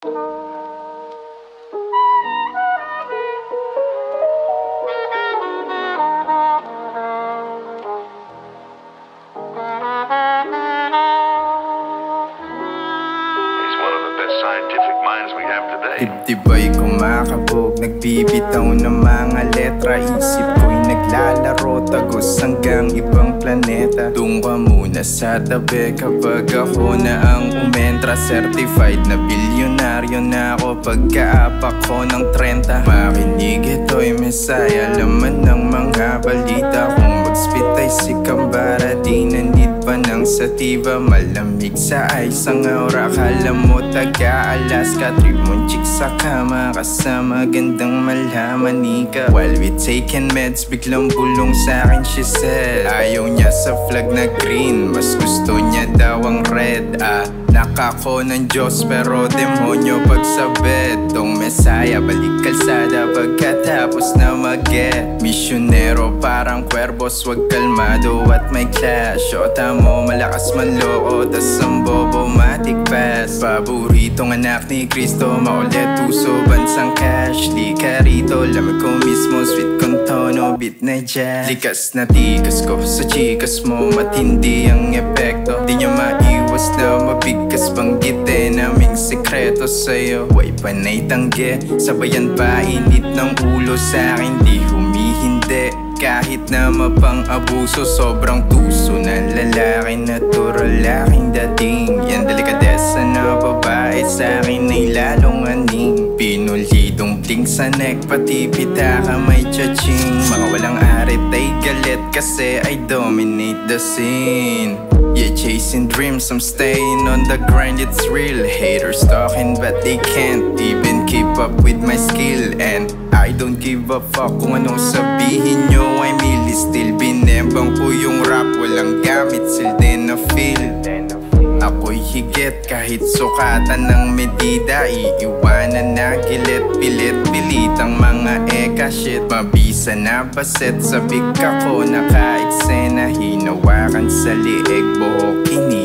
Scientific minds we have today. Dibdib ay kumakabog, nagbibitaw ng mga letra. Isip ko'y naglalaro, tagos hanggang ibang planeta. Doon ka muna sa tabi kapag ako na ang umentra. Certified na bilyonaryo na ako pagkaapak ko ng 30. Makinig, ito'y mesaya, laman ng mga balita. Kung mag-spit ay si Kambara, di nanid pa ng sativa. Malamig sa ice ang aura, kala mo taga-Alaska. Trip mong chick sa kama, kasama gandang malaman ika. While we taking meds, biglang bulong sa'kin she said. Ayaw niya sa flag na green, mas gusto niya daw ang red. Nakako ng Diyos pero demonyo pag sa bed. Tong mesaya, balik kalsada pagkatapos na mag-get. Misyonero parang kwerbos, wag kalmado at may clash. Shota mo malakas manloko, tas ang bobo matik pass. Paboritong anak ni Kristo, maulit uso bansang cash. Di ka rito, lamig ko mismo, sweet kong tono, beat na jazz. Likas na tikas ko sa chikas mo, matindi ang epekto. Di niya maiwas na mabigkas, banggitin naming sekreto sa'yo. Way panay tangge, sabayan pa init ng ulo sa'kin, di humihindi. Kahit na mapang-abuso, sobrang tuso ng lalaki, natural laking dating. Yan delikadesa na babae sa'kin ay lalong aning. Pinulidong bling sa neck, pati pitaka may chaching. Mga walang arit ay galit kasi I dominate the scene. Yeah, chasing dreams, I'm staying on the grind, it's real. Haters talking but they can't even keep up with my skill. And I don't give a fuck kung anong sabihin nyo, I'm really still. Binembang ko yung rap, walang gamit, still din na feel. Ako'y higit kahit sukatan ng medida. Iiwanan na gilit, pilit ang mga eka shit. Mabisa na baset, sabik ako naka-eksena. Hinawakan sa liig, buhok ini